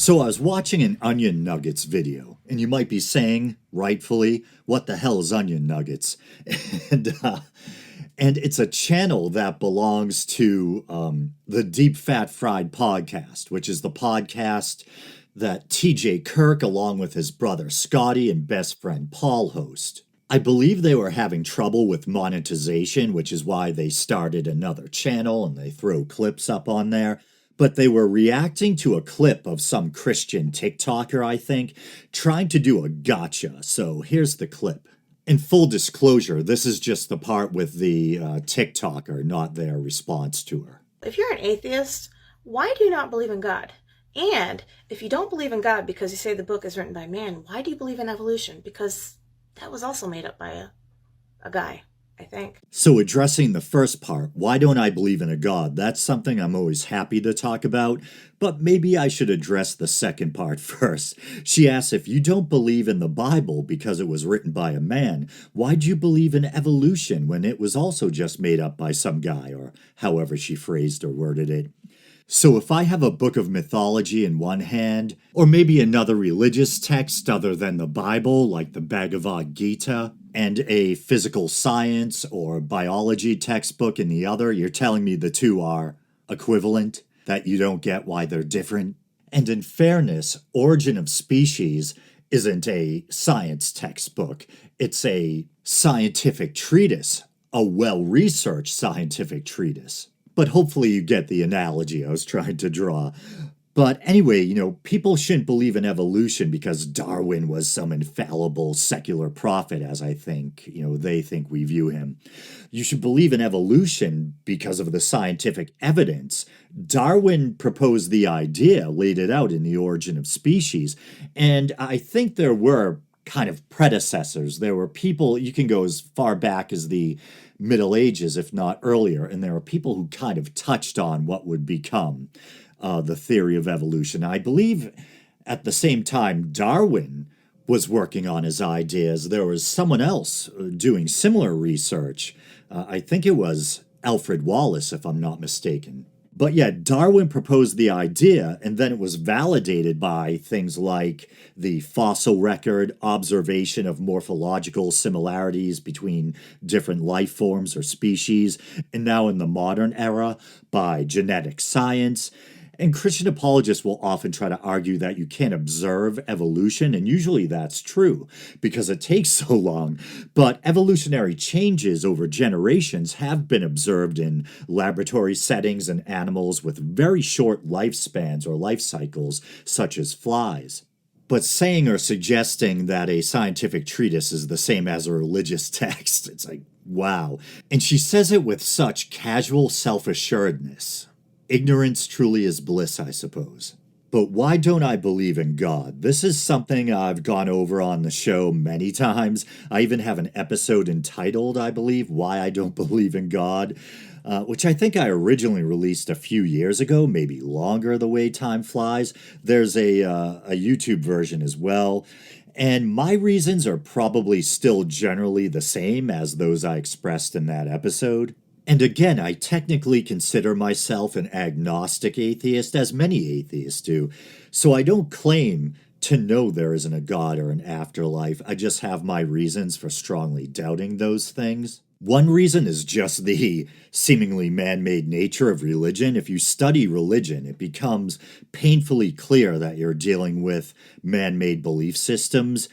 So I was watching an Onion Nuggets video, and you might be saying, rightfully, what the hell is Onion Nuggets? And uh, and it's a channel that belongs to the Deep Fat Fried podcast, which is the podcast that TJ Kirk, along with his brother Scotty and best friend Paul, host. I believe they were having trouble with monetization, which is why they started another channel and they throw clips up on there. But they were reacting to a clip of some Christian TikToker, I think, trying to do a gotcha. So here's the clip. In full disclosure, this is just the part with the TikToker, not their response to her. If you're an atheist, why do you not believe in God? And if you don't believe in God because you say the book is written by man, why do you believe in evolution? Because that was also made up by a guy, I think. So addressing the first part, why don't I believe in a God? That's something I'm always happy to talk about, but maybe I should address the second part first. She asks, if you don't believe in the Bible because it was written by a man, why'd you believe in evolution when it was also just made up by some guy, or however she phrased or worded it? So if I have a book of mythology in one hand, or maybe another religious text other than the Bible, like the Bhagavad Gita, and a physical science or biology textbook in the other, you're telling me the two are equivalent, that you don't get why they're different? And in fairness, Origin of Species isn't a science textbook. It's a scientific treatise, a well-researched scientific treatise. But hopefully you get the analogy I was trying to draw. But anyway, people shouldn't believe in evolution because Darwin was some infallible secular prophet, as I think, they think we view him. You should believe in evolution because of the scientific evidence. Darwin proposed the idea, laid it out in The Origin of Species, and I think there were kind of predecessors. There were people, you can go as far back as the Middle Ages, if not earlier, and there are people who kind of touched on what would become the theory of evolution. I believe at the same time Darwin was working on his ideas, there was someone else doing similar research. I think it was Alfred Wallace, if I'm not mistaken. But yeah, Darwin proposed the idea, and then it was validated by things like the fossil record, observation of morphological similarities between different life forms or species, and now in the modern era by genetic science. And Christian apologists will often try to argue that you can't observe evolution, and usually that's true because it takes so long. But evolutionary changes over generations have been observed in laboratory settings and animals with very short lifespans or life cycles, such as flies. But saying or suggesting that a scientific treatise is the same as a religious text, it's like, wow. And she says it with such casual self-assuredness. Ignorance truly is bliss, I suppose. But why don't I believe in God? This is something I've gone over on the show many times. I even have an episode entitled, I believe, Why I Don't Believe in God, which I think I originally released a few years ago, maybe longer the way time flies. There's a YouTube version as well. And my reasons are probably still generally the same as those I expressed in that episode. And again, I technically consider myself an agnostic atheist, as many atheists do, so I don't claim to know there isn't a God or an afterlife. I just have my reasons for strongly doubting those things. One reason is just the seemingly man-made nature of religion. If you study religion, it becomes painfully clear that you're dealing with man-made belief systems.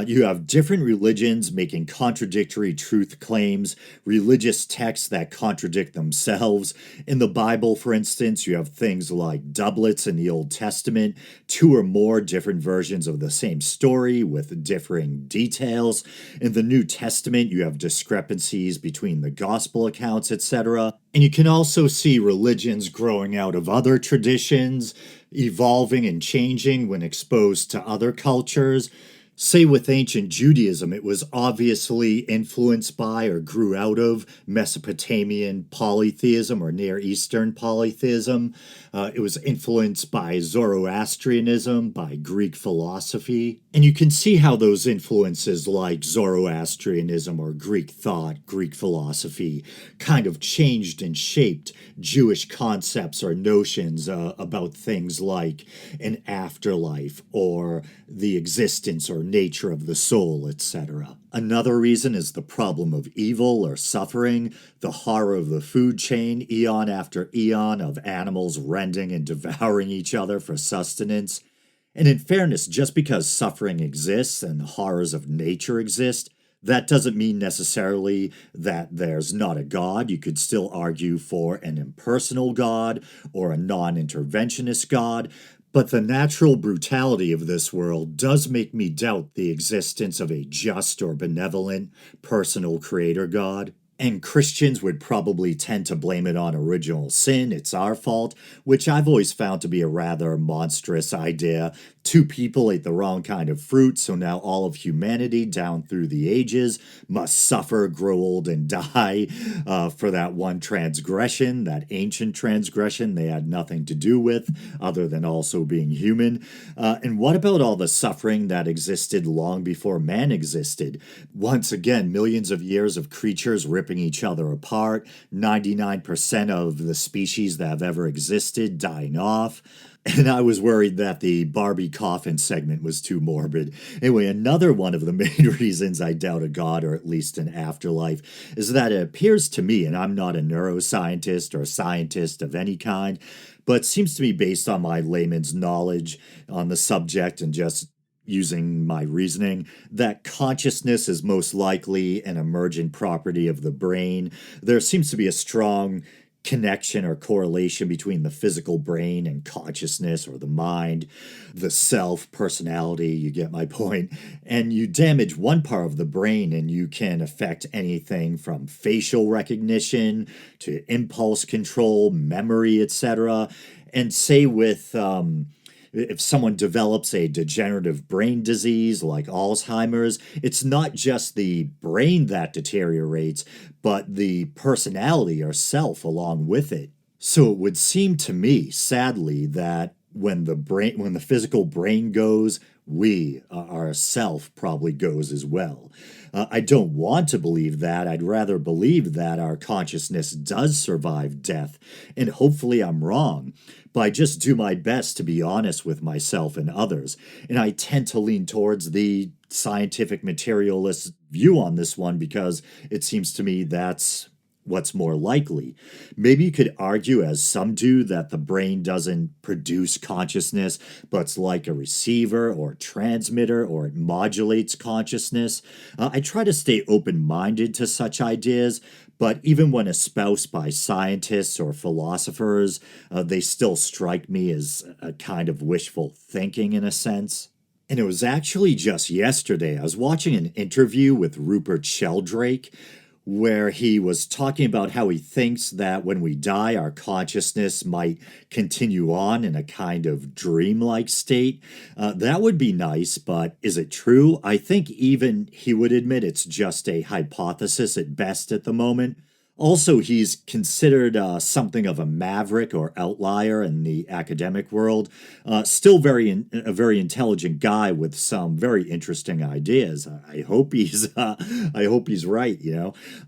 You have different religions making contradictory truth claims, religious texts that contradict themselves. In the Bible, for instance, you have things like doublets in the Old Testament, two or more different versions of the same story with differing details. In the New Testament, you have discrepancies between the gospel accounts, etc. And you can also see religions growing out of other traditions, evolving and changing when exposed to other cultures. Say with ancient Judaism, it was obviously influenced by or grew out of Mesopotamian polytheism or Near Eastern polytheism. It was influenced by Zoroastrianism, by Greek philosophy. And you can see how those influences like Zoroastrianism or Greek thought, Greek philosophy, kind of changed and shaped Jewish concepts or notions about things like an afterlife or the existence or nature of the soul, etc. Another reason is the problem of evil or suffering, the horror of the food chain, eon after eon of animals rending and devouring each other for sustenance. And in fairness, just because suffering exists and horrors of nature exist, that doesn't mean necessarily that there's not a God. You could still argue for an impersonal God or a non interventionist God, but the natural brutality of this world does make me doubt the existence of a just or benevolent personal creator God. And Christians would probably tend to blame it on original sin, it's our fault, which I've always found to be a rather monstrous idea. Two people ate the wrong kind of fruit, so now all of humanity down through the ages must suffer, grow old, and die for that one transgression, that ancient transgression they had nothing to do with, other than also being human. And what about all the suffering that existed long before man existed? Once again, millions of years of creatures ripping each other apart, 99% of the species that have ever existed dying off. And I was worried that the Barbie coffin segment was too morbid. Anyway, another one of the main reasons I doubt a God, or at least an afterlife, is that it appears to me, and I'm not a neuroscientist or scientist of any kind, but seems to me based on my layman's knowledge on the subject and just using my reasoning, that consciousness is most likely an emergent property of the brain. There seems to be a strong connection or correlation between the physical brain and consciousness or the mind, the self, personality, you get my point. And you damage one part of the brain and you can affect anything from facial recognition to impulse control, memory, etc. And say with if someone develops a degenerative brain disease like Alzheimer's, it's not just the brain that deteriorates, but the personality or self along with it. So it would seem to me, sadly, that when the physical brain goes, we, our self, probably goes as well. I don't want to believe that. I'd rather believe that our consciousness does survive death, and hopefully I'm wrong. But I just do my best to be honest with myself and others, and I tend to lean towards the scientific materialist view on this one because it seems to me that's what's more likely. Maybe you could argue, as some do, that the brain doesn't produce consciousness, but it's like a receiver or transmitter, or it modulates consciousness. I try to stay open minded to such ideas, but even when espoused by scientists or philosophers, they still strike me as a kind of wishful thinking in a sense. And it was actually just yesterday, I was watching an interview with Rupert Sheldrake, where he was talking about how he thinks that when we die, our consciousness might continue on in a kind of dreamlike state. That would be nice, but is it true? I think even he would admit it's just a hypothesis at best at the moment. Also, he's considered something of a maverick or outlier in the academic world. Still a very intelligent guy with some very interesting ideas. I hope he's right.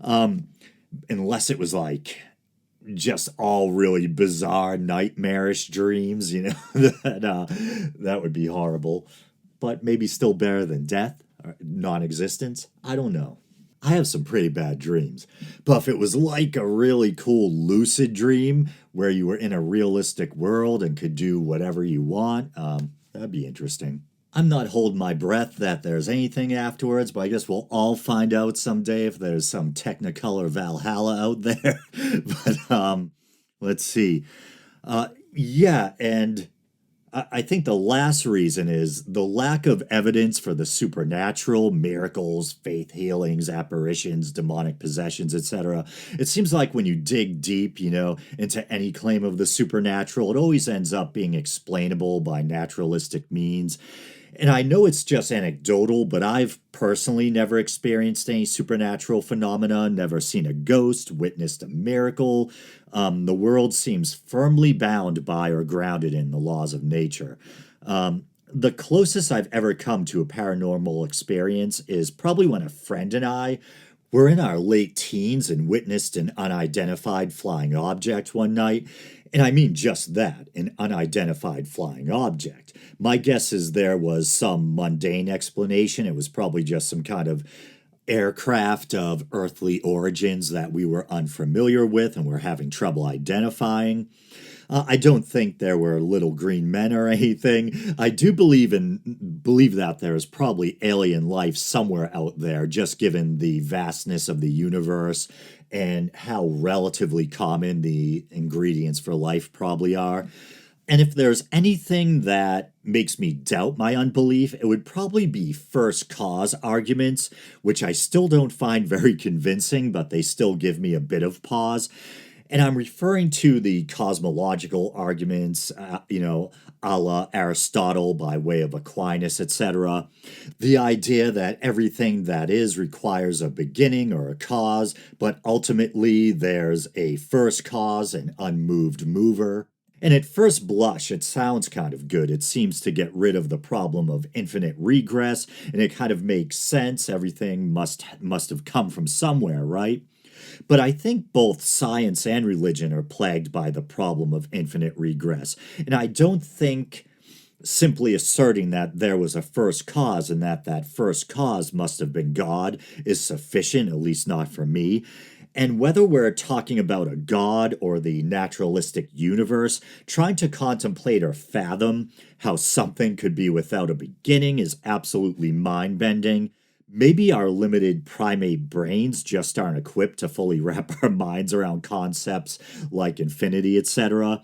Unless it was like just all really bizarre, nightmarish dreams. That would be horrible. But maybe still better than death or non-existence. I don't know. I have some pretty bad dreams. But if it was like a really cool lucid dream where you were in a realistic world and could do whatever you want, that'd be interesting. I'm not holding my breath that there's anything afterwards, but I guess we'll all find out someday if there's some Technicolor Valhalla out there. But let's see. Yeah, and I think the last reason is the lack of evidence for the supernatural, miracles, faith healings, apparitions, demonic possessions, etc. It seems like when you dig deep, into any claim of the supernatural, it always ends up being explainable by naturalistic means. And I know it's just anecdotal, but I've personally never experienced any supernatural phenomena, never seen a ghost, witnessed a miracle. The world seems firmly bound by or grounded in the laws of nature. The closest I've ever come to a paranormal experience is probably when a friend and I were in our late teens and witnessed an unidentified flying object one night. And I mean just that, an unidentified flying object. My guess is there was some mundane explanation. It was probably just some kind of aircraft of earthly origins that we were unfamiliar with and were having trouble identifying. I don't think there were little green men or anything. I do believe that there is probably alien life somewhere out there, just given the vastness of the universe and how relatively common the ingredients for life probably are. And if there's anything that makes me doubt my unbelief, it would probably be first cause arguments, which I still don't find very convincing, but they still give me a bit of pause. And I'm referring to the cosmological arguments, a la Aristotle by way of Aquinas, etc. The idea that everything that is requires a beginning or a cause, but ultimately there's a first cause, an unmoved mover. And at first blush, it sounds kind of good. It seems to get rid of the problem of infinite regress, and it kind of makes sense. Everything must have come from somewhere, right? But I think both science and religion are plagued by the problem of infinite regress. And I don't think simply asserting that there was a first cause and that that first cause must have been God is sufficient, at least not for me. And whether we're talking about a god or the naturalistic universe, trying to contemplate or fathom how something could be without a beginning is absolutely mind bending. Maybe our limited primate brains just aren't equipped to fully wrap our minds around concepts like infinity, etc.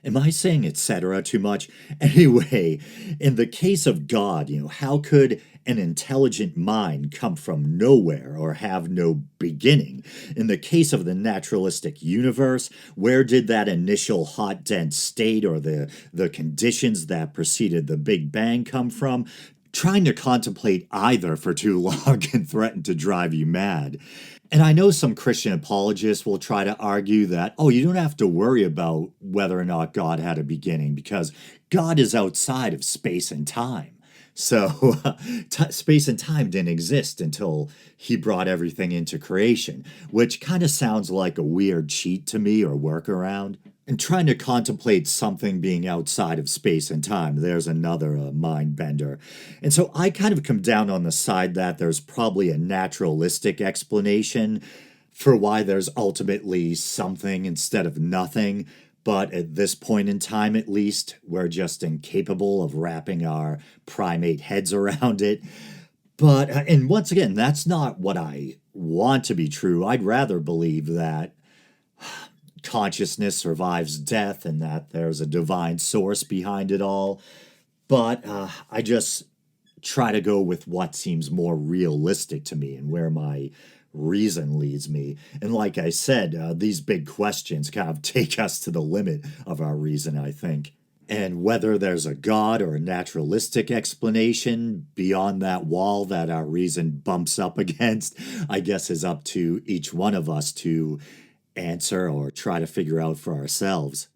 Am I saying etc. too much? Anyway, in the case of God, how could an intelligent mind come from nowhere or have no beginning? In the case of the naturalistic universe, where did that initial hot, dense state or the conditions that preceded the Big Bang come from? Trying to contemplate either for too long can threaten to drive you mad. And I know some Christian apologists will try to argue that, oh, you don't have to worry about whether or not God had a beginning because God is outside of space and time. So space and time didn't exist until he brought everything into creation, which kind of sounds like a weird cheat to me or workaround. And trying to contemplate something being outside of space and time, there's another mind bender. And so I kind of come down on the side that there's probably a naturalistic explanation for why there's ultimately something instead of nothing. But at this point in time, at least, we're just incapable of wrapping our primate heads around it. But, and once again, that's not what I want to be true. I'd rather believe that consciousness survives death and that there's a divine source behind it all. But I just try to go with what seems more realistic to me and where my reason leads me. And like I said, these big questions kind of take us to the limit of our reason, I think. And whether there's a God or a naturalistic explanation beyond that wall that our reason bumps up against, I guess is up to each one of us to answer or try to figure out for ourselves.